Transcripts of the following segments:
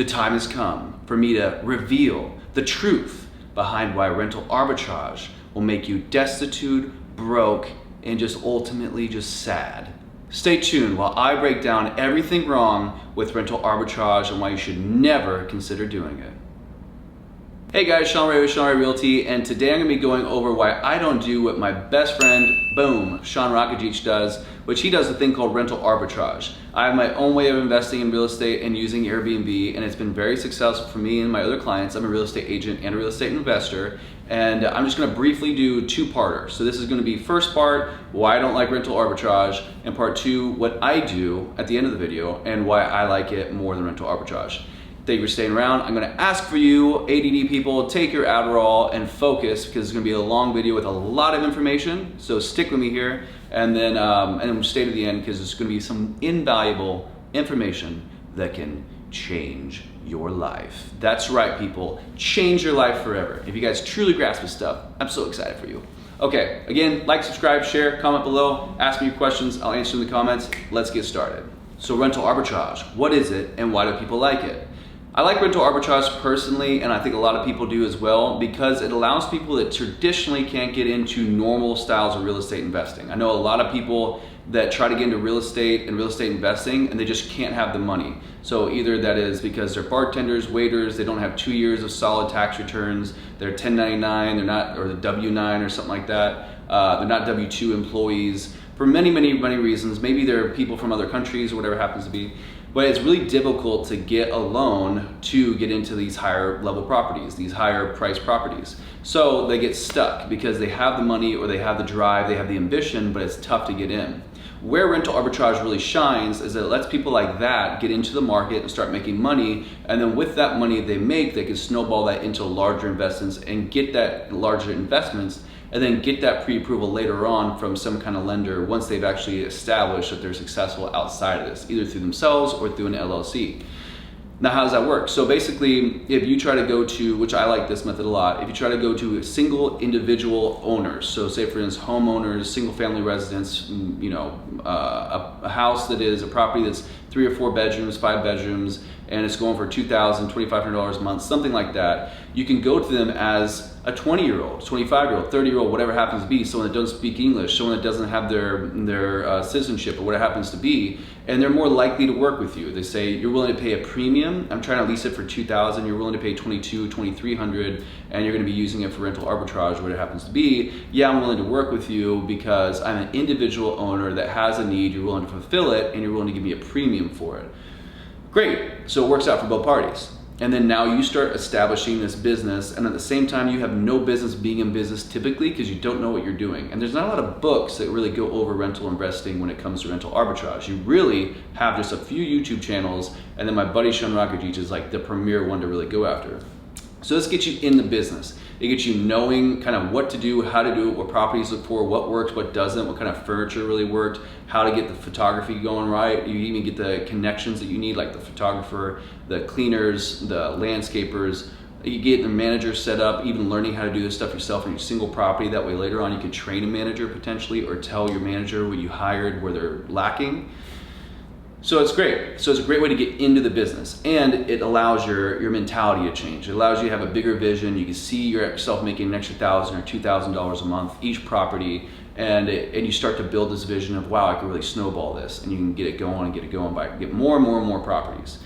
The time has come for me to reveal the truth behind why rental arbitrage will make you destitute, broke, and just ultimately just sad. Stay tuned while I break down everything wrong with rental arbitrage and why you should never consider doing it. Hey guys, Sean Ray with Sean Ray Realty, and today I'm going to be going over why I don't do what my best friend, boom, Sean Rockagich does, which he does a thing called rental arbitrage. I have my own way of investing in real estate and using Airbnb, and it's been very successful for me and my other clients. I'm a real estate agent and a real estate investor, and I'm just going to briefly do two-parter. So this is going to be first part, why I don't like rental arbitrage, and part two, what I do at the end of the video and why I like it more than rental arbitrage. Thank you for staying around. I'm gonna ask for you, ADD people, take your Adderall and focus because it's gonna be a long video with a lot of information. So stick with me here and then stay to the end because it's gonna be some invaluable information that can change your life. That's right, people, change your life forever. If you guys truly grasp this stuff, I'm so excited for you. Okay, again, like, subscribe, share, comment below, ask me your questions, I'll answer in the comments. Let's get started. So rental arbitrage, what is it and why do people like it? I like rental arbitrage personally, and I think a lot of people do as well, because it allows people that traditionally can't get into normal styles of real estate investing. I know a lot of people that try to get into real estate and real estate investing, and they just can't have the money. So either that is because they're bartenders, waiters, they don't have 2 years of solid tax returns, they're 1099, they're not, or the W-9 or something like that, they're not W-2 employees, for many reasons. Maybe they're people from other countries or whatever it happens to be. But it's really difficult to get a loan to get into these higher level properties, these higher priced properties. So they get stuck because they have the money or they have the drive, they have the ambition, but it's tough to get in. Where rental arbitrage really shines is that it lets people like that get into the market and start making money, and then with that money they make, they can snowball that into larger investments and get that larger investments and then get that pre-approval later on from some kind of lender once they've actually established that they're successful outside of this, either through themselves or through an LLC. Now, how does that work? So basically, if you try to go to, which I like this method a lot, if you try to go to single individual owners, so say for instance, homeowners, single family residents, a house that is a property that's 3 or 4 bedrooms, 5 bedrooms, and it's going for $2,000, $2,500 a month, something like that, you can go to them as a 20-year-old, 25-year-old, 30-year-old, whatever it happens to be, someone that doesn't speak English, someone that doesn't have their citizenship or what it happens to be, and they're more likely to work with you. They say, you're willing to pay a premium, I'm trying to lease it for $2,000, you're willing to pay $2,200, $2,300, and you're gonna be using it for rental arbitrage or what it happens to be. Yeah, I'm willing to work with you because I'm an individual owner that has a need, you're willing to fulfill it, and you're willing to give me a premium for it. Great, so it works out for both parties. And then now you start establishing this business, and at the same time you have no business being in business typically because you don't know what you're doing. And there's not a lot of books that really go over rental investing when it comes to rental arbitrage. You really have just a few YouTube channels, and then my buddy Sean Rockagich is like the premier one to really go after. So this gets you in the business. It gets you knowing kind of what to do, how to do it, what properties look for, what works, what doesn't, what kind of furniture really worked, how to get the photography going right. You even get the connections that you need, like the photographer, the cleaners, the landscapers. You get the manager set up, even learning how to do this stuff yourself in your single property. That way later on you can train a manager potentially, or tell your manager what you hired where they're lacking. So it's great. So it's a great way to get into the business, and it allows your mentality to change. It allows you to have a bigger vision. You can see yourself making an extra $1,000 or $2,000 a month each property, and you start to build this vision of, wow, I can really snowball this, and you can get it going by get more and more properties.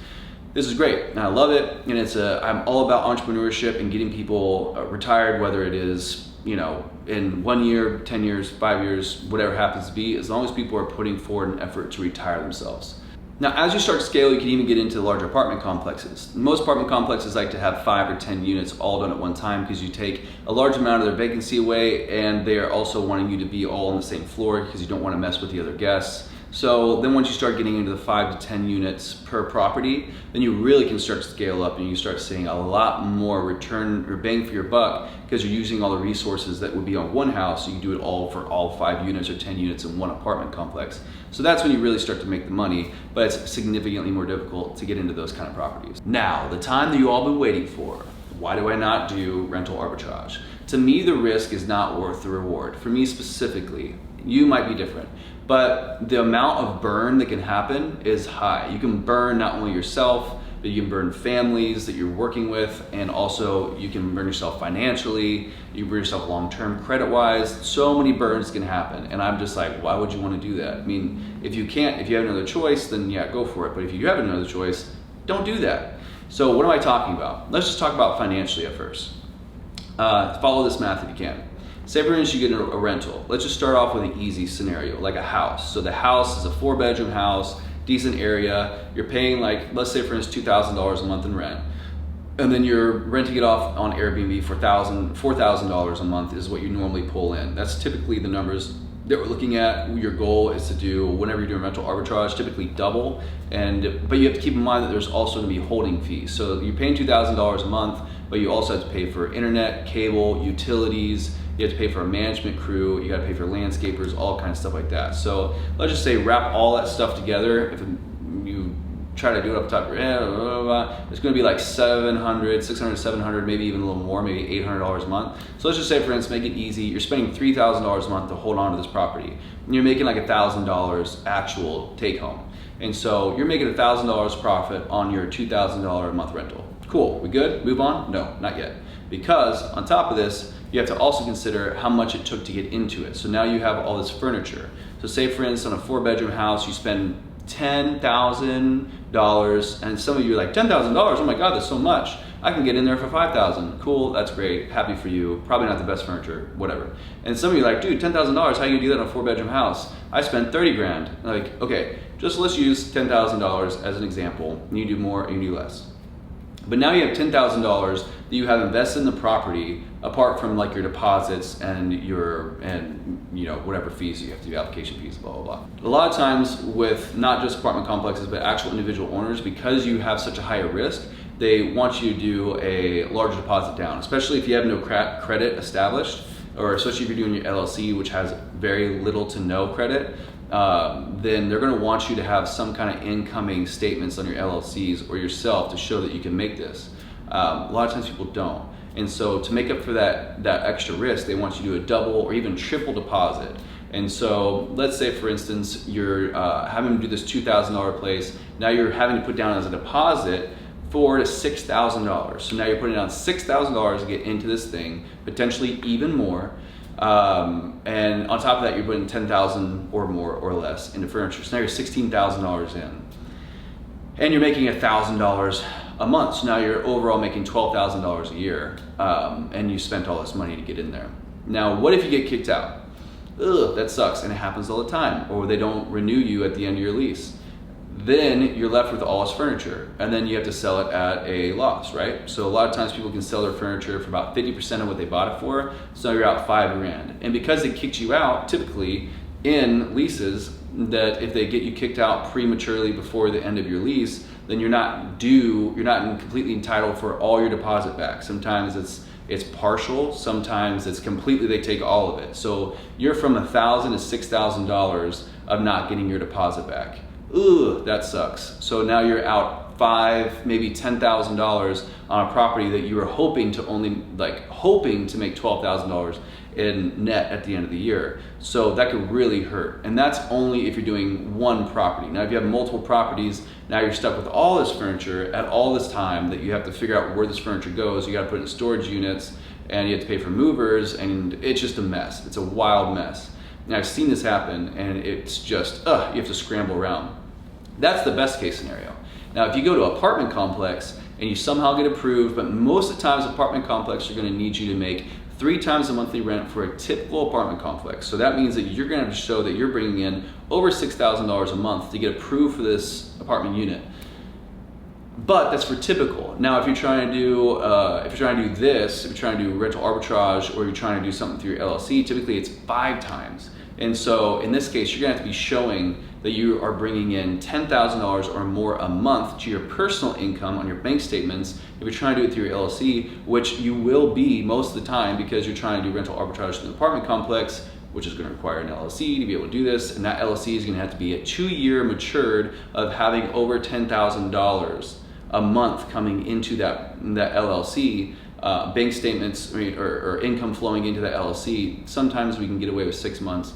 This is great, and I love it, and I'm all about entrepreneurship and getting people retired, whether it is in 1 year, 10 years, 5 years, whatever happens to be, as long as people are putting forward an effort to retire themselves. Now, as you start to scale, you can even get into larger apartment complexes. Most apartment complexes like to have 5 or 10 units all done at one time because you take a large amount of their vacancy away, and they are also wanting you to be all on the same floor because you don't want to mess with the other guests. So then once you start getting into the 5 to 10 units per property, then you really can start to scale up, and you start seeing a lot more return or bang for your buck because you're using all the resources that would be on one house. So you can do it all for all 5 units or 10 units in one apartment complex. So that's when you really start to make the money, but it's significantly more difficult to get into those kind of properties. Now, the time that you all been waiting for. Why do I not do rental arbitrage? To me, the risk is not worth the reward. For me specifically, you might be different, but the amount of burn that can happen is high. You can burn not only yourself, but you can burn families that you're working with, and also you can burn yourself financially, you burn yourself long-term credit-wise. So many burns can happen, and I'm just like, why would you want to do that? I mean, if you have another choice, then yeah, go for it. But if you have another choice, don't do that. So what am I talking about? Let's just talk about financially at first. Follow this math if you can. Say for instance you get a rental. Let's just start off with an easy scenario, like a house. So the house is a 4-bedroom house, decent area. You're paying, like, let's say for instance $2,000 a month in rent. And then you're renting it off on Airbnb for $4,000 a month is what you normally pull in. That's typically the numbers that we're looking at. Your goal is to do, whenever you're doing rental arbitrage, typically double. But you have to keep in mind that there's also going to be holding fees. So you're paying $2,000 a month, but you also have to pay for internet, cable, utilities. You have to pay for a management crew. You got to pay for landscapers, all kinds of stuff like that. So let's just say wrap all that stuff together. If you try to do it up top of your head, it's going to be like $600, $700, maybe even a little more, maybe $800 a month. So let's just say, for instance, make it easy. You're spending $3,000 a month to hold on to this property, and you're making like $1,000 actual take home. And so you're making $1,000 profit on your $2,000 a month rental. Cool, we good? Move on? No, not yet. Because on top of this, you have to also consider how much it took to get into it. So now you have all this furniture. So say for instance, on a 4-bedroom house, you spend $10,000, and some of you are like, $10,000, oh my God, that's so much. I can get in there for $5,000. Cool, that's great, happy for you. Probably not the best furniture, whatever. And some of you are like, dude, $10,000, how are you gonna do that on a 4-bedroom house? I spent 30 grand. Like, okay, just let's use $10,000 as an example. You do more, you do less. But now you have $10,000 that you have invested in the property, apart from like your deposits and whatever fees you have to do, application fees, blah, blah, blah. A lot of times with not just apartment complexes, but actual individual owners, because you have such a higher risk, they want you to do a larger deposit down, especially if you have no credit established, or especially if you're doing your LLC, which has very little to no credit. Then they're going to want you to have some kind of incoming statements on your LLCs or yourself to show that you can make this. A lot of times people don't. And so to make up for that extra risk, they want you to do a double or even triple deposit. And so let's say, for instance, you're having to do this $2,000 place. Now you're having to put down as a deposit $4,000 to $6,000. So now you're putting down $6,000 to get into this thing, potentially even more. And on top of that, you're putting $10,000 or more or less into furniture. So now you're $16,000 in, and you're making $1,000 a month. So now you're overall making $12,000 a year, and you spent all this money to get in there. Now, what if you get kicked out? Ugh, that sucks, and it happens all the time. Or they don't renew you at the end of your lease. Then you're left with all this furniture, and then you have to sell it at a loss, right? So a lot of times people can sell their furniture for about 50% of what they bought it for, so you're out $5 grand. And because they kicked you out, typically in leases, that if they get you kicked out prematurely before the end of your lease, then you're not completely entitled for all your deposit back. Sometimes it's partial, sometimes it's completely, they take all of it. So you're from $1,000 to $6,000 of not getting your deposit back. Ooh, that sucks. So now you're out $5,000, maybe $10,000 on a property that you were hoping to make $12,000 in net at the end of the year. So that could really hurt. And that's only if you're doing one property. Now, if you have multiple properties, now you're stuck with all this furniture at all this time that you have to figure out where this furniture goes. You got to put it in storage units, and you have to pay for movers, and it's just a mess. It's a wild mess. And I've seen this happen, and it's just, you have to scramble around. That's the best case scenario. Now, if you go to an apartment complex and you somehow get approved, but most of the times apartment complexes are going to need you to make 3 times the monthly rent for a typical apartment complex. So that means that you're going to have to show that you're bringing in over $6,000 a month to get approved for this apartment unit. But that's for typical. Now, if you're trying to do this, if you're trying to do rental arbitrage, or you're trying to do something through your LLC, typically it's 5 times. And so in this case, you're gonna have to be showing that you are bringing in $10,000 or more a month to your personal income on your bank statements if you're trying to do it through your LLC, which you will be most of the time because you're trying to do rental arbitrage in an apartment complex, which is going to require an LLC to be able to do this. And that LLC is going to have to be a 2-year matured of having over $10,000 a month coming into that LLC. Bank statements or income flowing into that LLC. Sometimes we can get away with 6 months,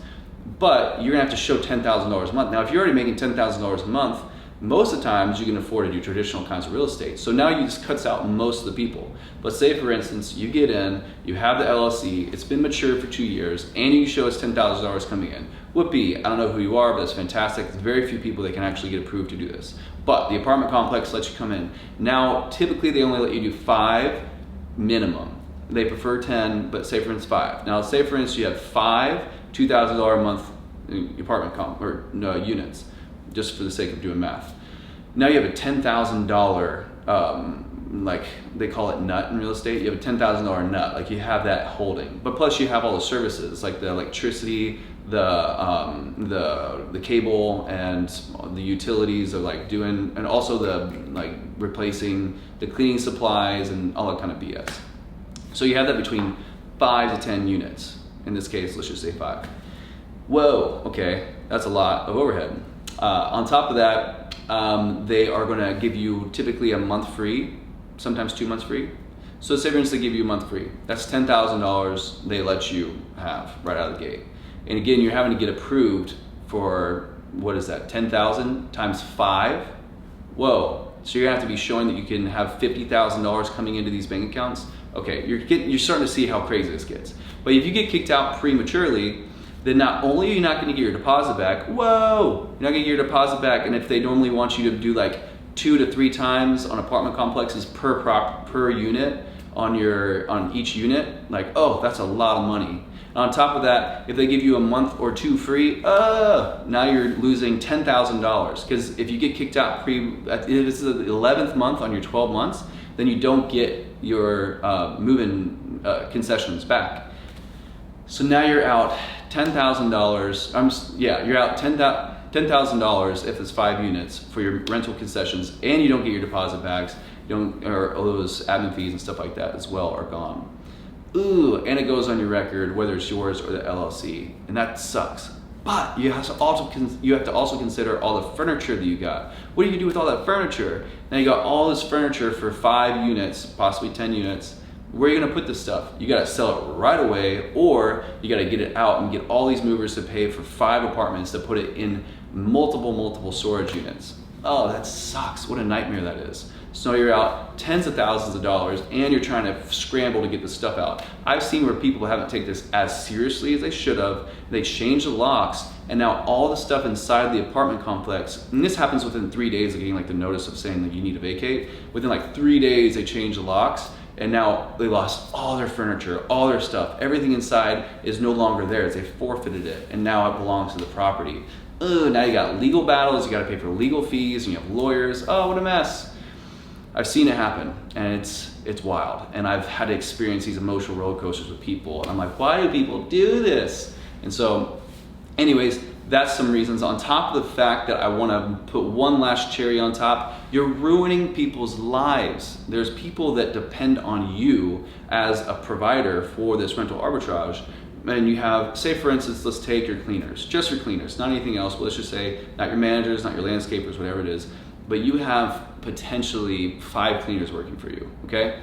but you're gonna have to show $10,000 a month. Now, if you're already making $10,000 a month, Most of the times you can afford to do traditional kinds of real estate. So now you just cuts out most of the people. But say for instance, you get in, you have the LLC, it's been mature for 2 years, and you show us $10,000 coming in. Whoopee, I don't know who you are, but that's fantastic. There's very few people that can actually get approved to do this. But the apartment complex lets you come in. Now, typically they only let you do 5 minimum. They prefer 10, but say for instance 5. Now say for instance you have 5 $2,000 a month apartment units, just for the sake of doing math. Now you have a $10,000, like they call it nut in real estate. You have a $10,000 nut, like you have that holding. But plus you have all the services, like the electricity, the cable, and the utilities are like doing, and also the like replacing the cleaning supplies and all that kind of BS. So you have that between 5 to 10 units. In this case, let's just say 5. Whoa, okay, that's a lot of overhead. On top of that, they are going to give you typically a month free, sometimes 2 months free. So say for instance they give you a month free. That's $10,000 they let you have right out of the gate. And again, you're having to get approved for, what is that, 10,000 times 5? Whoa, so you're gonna have to be showing that you can have $50,000 coming into these bank accounts. Okay, you're starting to see how crazy this gets. But if you get kicked out prematurely, then not only are you not going to get your deposit back, whoa, you're not going to get your deposit back, and if they normally want you to do like 2 to 3 times on apartment complexes per unit on each unit, like, oh, that's a lot of money. And on top of that, if they give you a month or 2 free, now you're losing $10,000, because if you get kicked out if this is the 11th month on your 12 months, then you don't get your move-in concessions back. So now you're out $10,000. You're out $10,000 if it's 5 units for your rental concessions, and you don't get your deposit backs. Or all those admin fees and stuff like that as well are gone. Ooh, and it goes on your record whether it's yours or the LLC, and that sucks. But you have to also consider all the furniture that you got. What do you do with all that furniture? Now you got all this furniture for 5 units, possibly 10 units. Where are you gonna put this stuff? You gotta sell it right away, or you gotta get it out and get all these movers to pay for 5 apartments to put it in multiple storage units. Oh, that sucks. What a nightmare that is. So you're out tens of thousands of dollars, and you're trying to scramble to get the stuff out. I've seen where people haven't taken this as seriously as they should have. They changed the locks, and now all the stuff inside the apartment complex, and this happens within 3 days of getting like the notice of saying that you need to vacate. Within like 3 days, they change the locks, and now they lost all their furniture, all their stuff. Everything inside is no longer theirs. They forfeited it, and now it belongs to the property. Now you got legal battles, you gotta pay for legal fees, and you have lawyers. Oh, what a mess. I've seen it happen, and it's wild. And I've had to experience these emotional roller coasters with people, and I'm like, why do people do this? And so, anyways, that's some reasons. On top of the fact that I wanna put one last cherry on top, you're ruining people's lives. There's people that depend on you as a provider for this rental arbitrage. And you have, say for instance, let's take your cleaners, just your cleaners, not anything else, but let's just say not your managers, not your landscapers, whatever it is, but you have potentially 5 cleaners working for you, okay?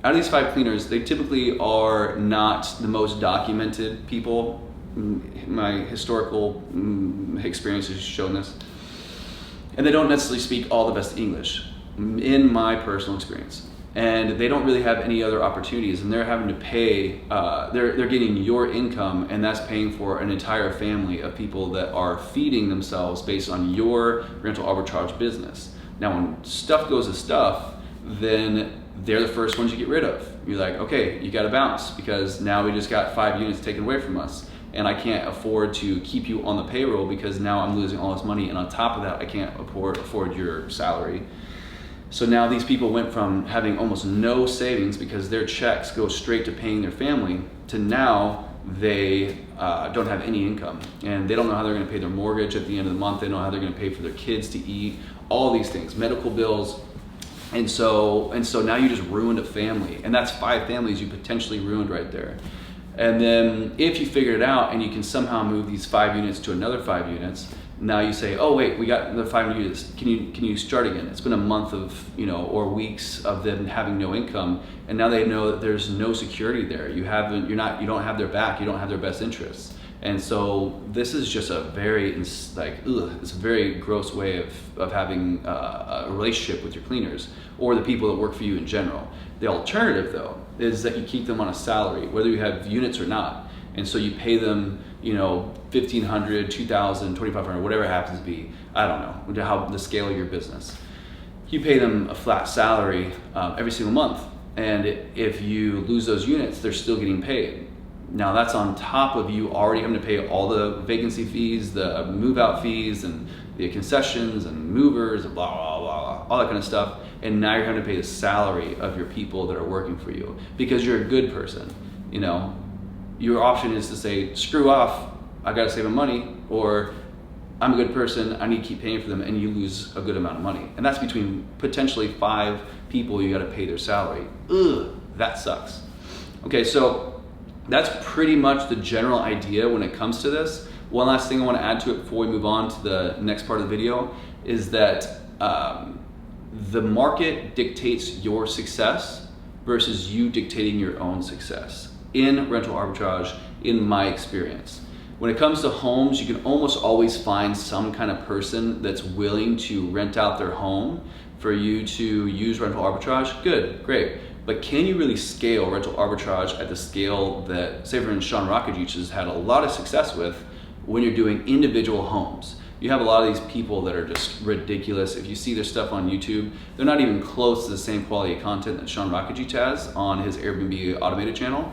Out of these 5 cleaners, they typically are not the most documented people. My historical experience has shown this. And they don't necessarily speak all the best English, in my personal experience. And they don't really have any other opportunities, and they're having to pay, they're getting your income, and that's paying for an entire family of people that are feeding themselves based on your rental arbitrage business. Now when stuff goes to stuff, then they're the first ones you get rid of. You're like, okay, you gotta bounce, because now we just got 5 units taken away from us, and I can't afford to keep you on the payroll because now I'm losing all this money, and on top of that, I can't afford your salary. So now these people went from having almost no savings because their checks go straight to paying their family, to now they don't have any income, and they don't know how they're gonna pay their mortgage at the end of the month. They don't know how they're gonna pay for their kids to eat, all these things, medical bills. And so now you just ruined a family, and that's 5 families you potentially ruined right there. And then if you figure it out and you can somehow move these 5 units to another 5 units, now you say, oh wait, we got another 5 units. Can you start again? It's been a month of, or weeks of them having no income, and now they know that there's no security there. You don't have their back. You don't have their best interests. And so this is just a very it's a very gross way of having a relationship with your cleaners or the people that work for you in general. The alternative though is that you keep them on a salary, whether you have units or not. And so you pay them, $1,500, $2,000, $2,500, whatever it happens to be. I don't know how the scale of your business. You pay them a flat salary every single month. And if you lose those units, they're still getting paid. Now that's on top of you already having to pay all the vacancy fees, the move out fees, and the concessions and movers and blah, blah, blah, all that kind of stuff. And now you're having to pay the salary of your people that are working for you because you're a good person. Your option is to say, screw off, I gotta save my money, or I'm a good person, I need to keep paying for them, and you lose a good amount of money. And that's between potentially 5 people you gotta pay their salary. Ugh, that sucks. Okay, so that's pretty much the general idea when it comes to this. One last thing I wanna add to it before we move on to the next part of the video is that the market dictates your success versus you dictating your own success in rental arbitrage, in my experience. When it comes to homes, you can almost always find some kind of person that's willing to rent out their home for you to use rental arbitrage. Good, great. But can you really scale rental arbitrage at the scale that, say for instance, Sean Rockagich has had a lot of success with when you're doing individual homes? You have a lot of these people that are just ridiculous. If you see their stuff on YouTube, they're not even close to the same quality of content that Sean Rockagich has on his Airbnb automated channel.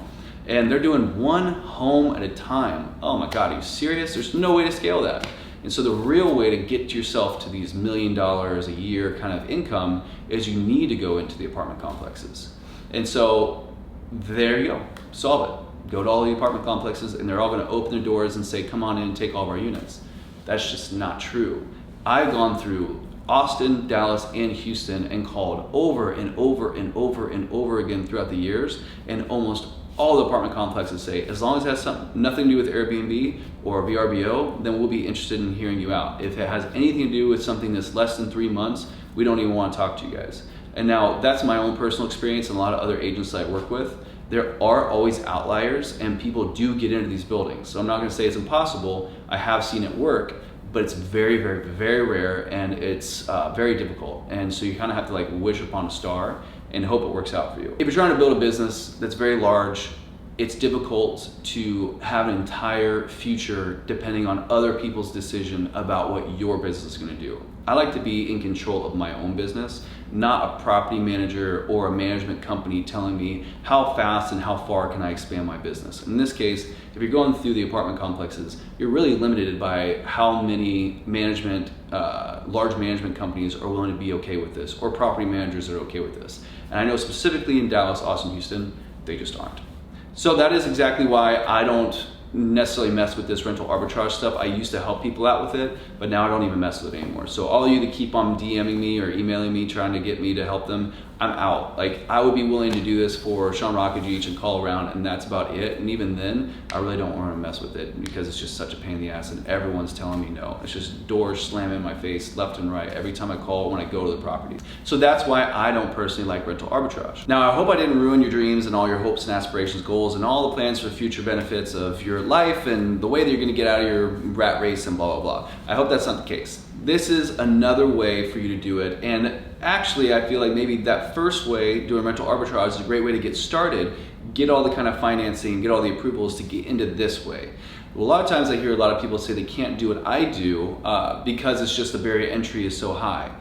And they're doing one home at a time. Oh my God, are you serious? There's no way to scale that. And so the real way to get yourself to these $1 million a year kind of income is you need to go into the apartment complexes. And so there you go, solve it. Go to all the apartment complexes and they're all gonna open their doors and say, come on in and take all of our units. That's just not true. I've gone through Austin, Dallas, and Houston and called over and over and over and over again throughout the years, and almost all the apartment complexes say, as long as it has nothing to do with Airbnb or VRBO, then we'll be interested in hearing you out. If it has anything to do with something that's less than 3 months, we don't even want to talk to you guys. And now that's my own personal experience and a lot of other agents that I work with. There are always outliers and people do get into these buildings. So I'm not gonna say it's impossible. I have seen it work, but it's very, very, very rare and it's very difficult. And so you kind of have to wish upon a star and hope it works out for you. If you're trying to build a business that's very large, it's difficult to have an entire future depending on other people's decision about what your business is gonna do. I like to be in control of my own business, not a property manager or a management company telling me how fast and how far can I expand my business. In this case, if you're going through the apartment complexes, you're really limited by how many large management companies are willing to be okay with this, or property managers that are okay with this. And I know specifically in Dallas, Austin, Houston, they just aren't. So that is exactly why I don't necessarily mess with this rental arbitrage stuff. I used to help people out with it, but now I don't even mess with it anymore. So all of you that keep on DMing me or emailing me trying to get me to help them, I'm out. I would be willing to do this for Sean Rockagich and call around, and that's about it. And even then, I really don't want to mess with it because it's just such a pain in the ass and everyone's telling me no. It's just doors slamming in my face left and right every time I call when I go to the property. So that's why I don't personally like rental arbitrage. Now, I hope I didn't ruin your dreams and all your hopes and aspirations, goals, and all the plans for future benefits of your life and the way that you're gonna get out of your rat race and blah, blah, blah. I hope that's not the case. This is another way for you to do it. And actually, I feel like maybe that first way, doing rental arbitrage, is a great way to get started, get all the kind of financing, get all the approvals to get into this way. A lot of times I hear a lot of people say they can't do what I do because it's just the barrier to entry is so high.